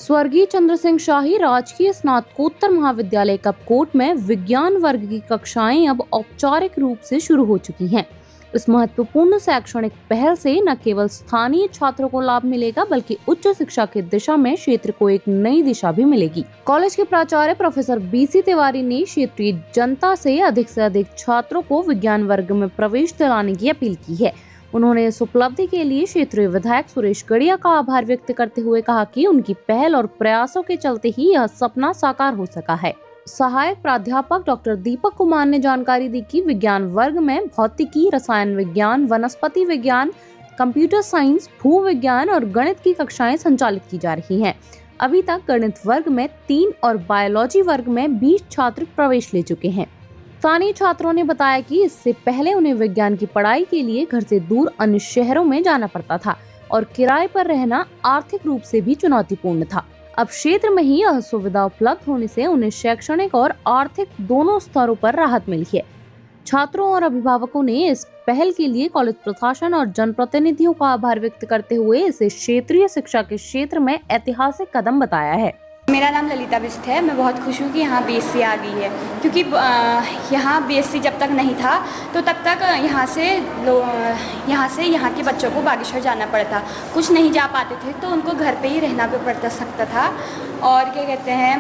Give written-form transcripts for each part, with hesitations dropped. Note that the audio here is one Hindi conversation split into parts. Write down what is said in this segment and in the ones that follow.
स्वर्गीय चंद्र सिंह शाही राजकीय स्नातकोत्तर महाविद्यालय कपकोट में विज्ञान वर्ग की कक्षाएं अब औपचारिक रूप से शुरू हो चुकी हैं। इस महत्वपूर्ण शैक्षणिक पहल से न केवल स्थानीय छात्रों को लाभ मिलेगा बल्कि उच्च शिक्षा की दिशा में क्षेत्र को एक नई दिशा भी मिलेगी। कॉलेज के प्राचार्य प्रोफेसर बीसी तिवारी ने क्षेत्रीय जनता से अधिक छात्रों को विज्ञान वर्ग में प्रवेश दिलाने की अपील की है। उन्होंने इस उपलब्धि के लिए क्षेत्रीय विधायक सुरेश गड़िया का आभार व्यक्त करते हुए कहा कि उनकी पहल और प्रयासों के चलते ही यह सपना साकार हो सका है। सहायक प्राध्यापक डॉक्टर दीपक कुमार ने जानकारी दी कि विज्ञान वर्ग में भौतिकी, रसायन विज्ञान, वनस्पति विज्ञान, कंप्यूटर साइंस, भू विज्ञान और गणित की कक्षाएं संचालित की जा रही हैं। अभी तक गणित वर्ग में 3 और बायोलॉजी वर्ग में 20 छात्र प्रवेश ले चुके हैं। स्थानीय छात्रों ने बताया कि इससे पहले उन्हें विज्ञान की पढ़ाई के लिए घर से दूर अन्य शहरों में जाना पड़ता था और किराए पर रहना आर्थिक रूप से भी चुनौतीपूर्ण था। अब क्षेत्र में ही यह सुविधा उपलब्ध होने से उन्हें शैक्षणिक और आर्थिक दोनों स्तरों पर राहत मिली है। छात्रों और अभिभावकों ने इस पहल के लिए कॉलेज प्रशासन और जनप्रतिनिधियों का आभार व्यक्त करते हुए इसे क्षेत्रीय शिक्षा के क्षेत्र में ऐतिहासिक कदम बताया है। मेरा नाम ललिता बिष्ट है। मैं बहुत खुश हूँ कि यहाँ बीएससी आ गई है, क्योंकि यहाँ बीएससी जब तक नहीं था तो तब तक यहाँ के बच्चों को बागेश्वर जाना पड़ता, कुछ नहीं जा पाते थे तो उनको घर पे ही रहना भी पड़ता सकता था। और क्या कहते हैं,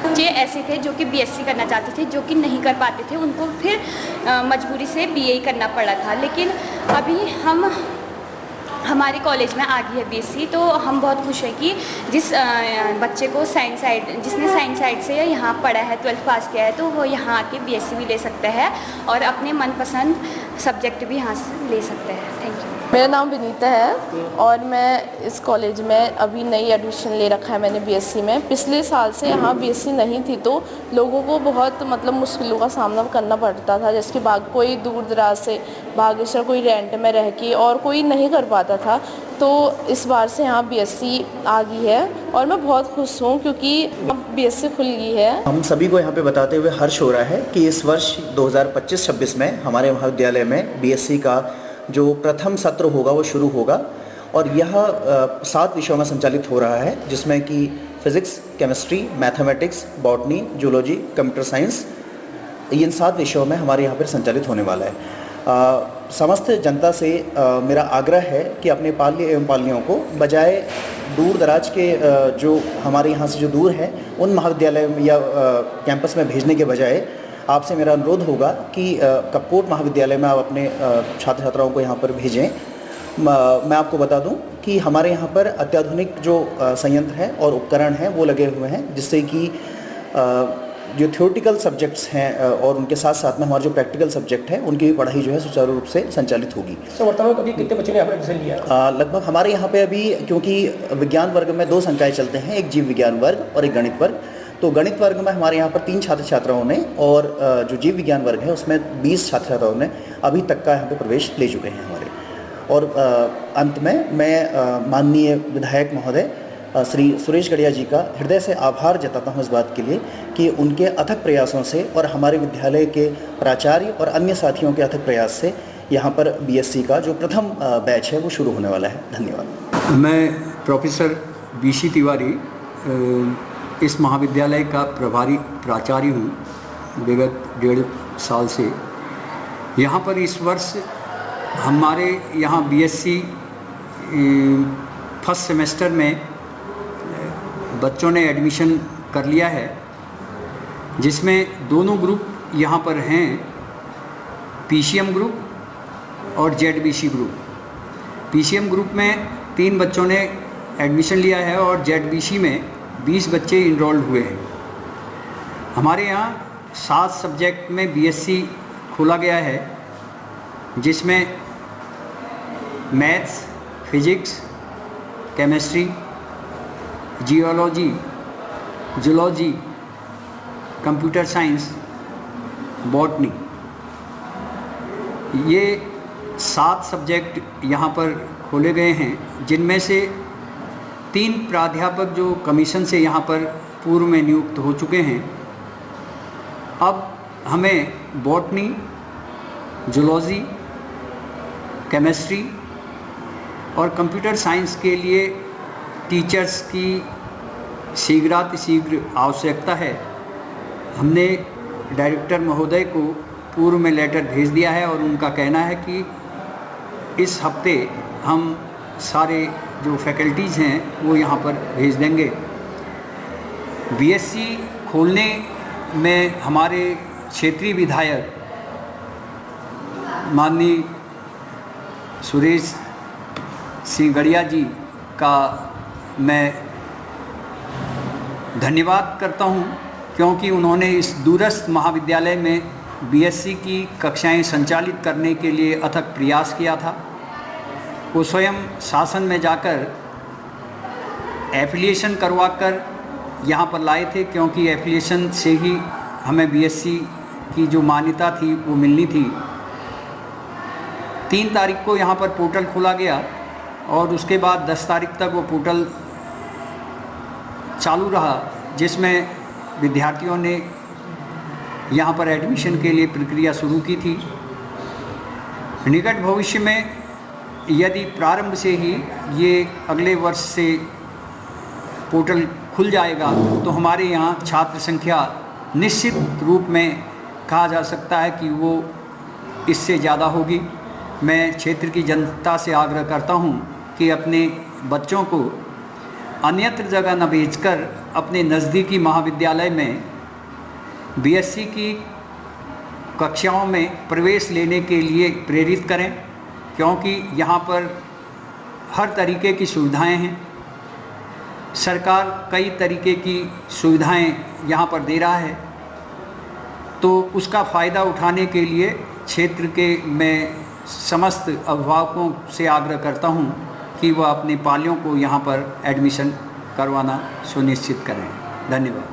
बच्चे ऐसे थे जो कि बीएससी करना चाहते थे, जो कि नहीं कर पाते थे, उनको फिर मजबूरी से बीए करना पड़ा था। लेकिन अभी हमारे कॉलेज में आ गई है बीएससी, तो हम बहुत खुश हैं कि जिस बच्चे को जिसने साइंस साइड से यहाँ पढ़ा है, 12th पास किया है, तो वो यहाँ आके बीएससी भी ले सकता है और अपने मनपसंद सब्जेक्ट भी यहाँ से ले सकता है। Thank you. मेरा नाम विनीता है और मैं इस कॉलेज में अभी नई एडमिशन ले रखा है मैंने बीएससी में। पिछले साल से यहाँ बीएससी नहीं थी तो लोगों को बहुत मुश्किलों का सामना करना पड़ता था, जैसे कि कोई दूर दराज से बागेश्वर, कोई रेंट में रह के और कोई नहीं कर पाता था। तो इस बार से यहाँ बीएससी आ गई है और मैं बहुत खुश हूँ क्योंकि अब बीएससी खुल गई है। हम सभी को यहाँ पे बताते हुए हर्ष हो रहा है कि इस वर्ष 2025-26 में हमारे महाविद्यालय में बीएससी का जो प्रथम सत्र होगा वो शुरू होगा और यह 7 विषयों में संचालित हो रहा है, जिसमें कि physics, chemistry, mathematics, botany, zoology, computer science, इन 7 विषयों में हमारे यहाँ पर संचालित होने वाला है। समस्त जनता से मेरा आग्रह है कि अपने पाल्य एवं पाल्यों को बजाय दूर दराज के जो हमारे यहाँ से जो दूर हैं उन महाविद्यालय या कैंपस में भेजने के बजाय आपसे मेरा अनुरोध होगा कि कपकोट महाविद्यालय में आप अपने छात्र छात्राओं को यहाँ पर भेजें। मैं आपको बता दूं कि हमारे यहाँ पर अत्याधुनिक जो संयंत्र हैं और उपकरण हैं वो लगे हुए हैं, जिससे कि जो थ्योरेटिकल सब्जेक्ट्स हैं और उनके साथ साथ में हमारे जो प्रैक्टिकल सब्जेक्ट हैं उनकी भी पढ़ाई जो है सुचारू रूप से संचालित होगी। तो वर्तमान में अभी कितने बच्चों ने यहाँ पर एडमिशन लिया? लगभग हमारे यहाँ पे अभी, क्योंकि विज्ञान वर्ग में 2 संकाय चलते हैं, एक जीव विज्ञान वर्ग और एक गणित वर्ग। तो गणित वर्ग में हमारे यहाँ पर 3 छात्र छात्राओं ने और जो जीव विज्ञान वर्ग है उसमें 20 छात्र छात्राओं ने अभी तक का यहाँ पे प्रवेश ले चुके हैं हमारे। और अंत में मैं माननीय विधायक महोदय श्री सुरेश गड़िया जी का हृदय से आभार जताता हूँ इस बात के लिए कि उनके अथक प्रयासों से और हमारे विद्यालय के प्राचार्य और अन्य साथियों के अथक प्रयास से यहाँ पर बीएससी का जो प्रथम बैच है वो शुरू होने वाला है। धन्यवाद। मैं प्रोफेसर बीसी तिवारी इस महाविद्यालय का प्रभारी प्राचार्य हूँ विगत 1.5 साल से। यहाँ पर इस वर्ष हमारे यहाँ बीएससी फर्स्ट सेमेस्टर में बच्चों ने एडमिशन कर लिया है, जिसमें दोनों ग्रुप यहाँ पर हैं, पीसीएम ग्रुप और जेडबीसी ग्रुप। पीसीएम ग्रुप में 3 बच्चों ने एडमिशन लिया है और जेडबीसी में 20 बच्चे इनरोल्ड हुए हैं। हमारे यहाँ 7 सब्जेक्ट में बीएससी खोला गया है, जिसमें maths, physics, chemistry, geology, zoology, computer science, botany, ये 7 सब्जेक्ट यहाँ पर खोले गए हैं, जिनमें से 3 प्राध्यापक जो कमीशन से यहाँ पर पूर्व में नियुक्त हो चुके हैं। अब हमें बॉटनी, जूलॉजी, केमिस्ट्री और कंप्यूटर साइंस के लिए टीचर्स की शीघ्रातिशीघ्र आवश्यकता है। हमने डायरेक्टर महोदय को पूर्व में लेटर भेज दिया है और उनका कहना है कि इस हफ्ते हम सारे जो फैकल्टीज़ हैं वो यहाँ पर भेज देंगे। बीएससी खोलने में हमारे क्षेत्रीय विधायक माननीय सुरेश सिंह गड़िया जी का मैं धन्यवाद करता हूँ, क्योंकि उन्होंने इस दूरस्थ महाविद्यालय में बीएससी की कक्षाएं संचालित करने के लिए अथक प्रयास किया था। वो स्वयं शासन में जाकर एफिलिएशन करवाकर यहाँ पर लाए थे, क्योंकि एफिलिएशन से ही हमें बीएससी की जो मान्यता थी वो मिलनी थी। 3 तारीख को यहाँ पर पोर्टल खोला गया और उसके बाद 10 तारीख तक वो पोर्टल चालू रहा, जिसमें विद्यार्थियों ने यहाँ पर एडमिशन के लिए प्रक्रिया शुरू की थी। निकट भविष्य में यदि प्रारंभ से ही ये अगले वर्ष से पोर्टल खुल जाएगा तो हमारे यहाँ छात्र संख्या निश्चित रूप में कहा जा सकता है कि वो इससे ज़्यादा होगी। मैं क्षेत्र की जनता से आग्रह करता हूँ कि अपने बच्चों को अन्यत्र जगह न भेजकर अपने नज़दीकी महाविद्यालय में बीएससी की कक्षाओं में प्रवेश लेने के लिए प्रेरित करें, क्योंकि यहाँ पर हर तरीके की सुविधाएं हैं। सरकार कई तरीके की सुविधाएं यहाँ पर दे रहा है, तो उसका फ़ायदा उठाने के लिए क्षेत्र के मैं समस्त अभिभावकों से आग्रह करता हूँ कि वह अपने पालियों को यहाँ पर एडमिशन करवाना सुनिश्चित करें। धन्यवाद।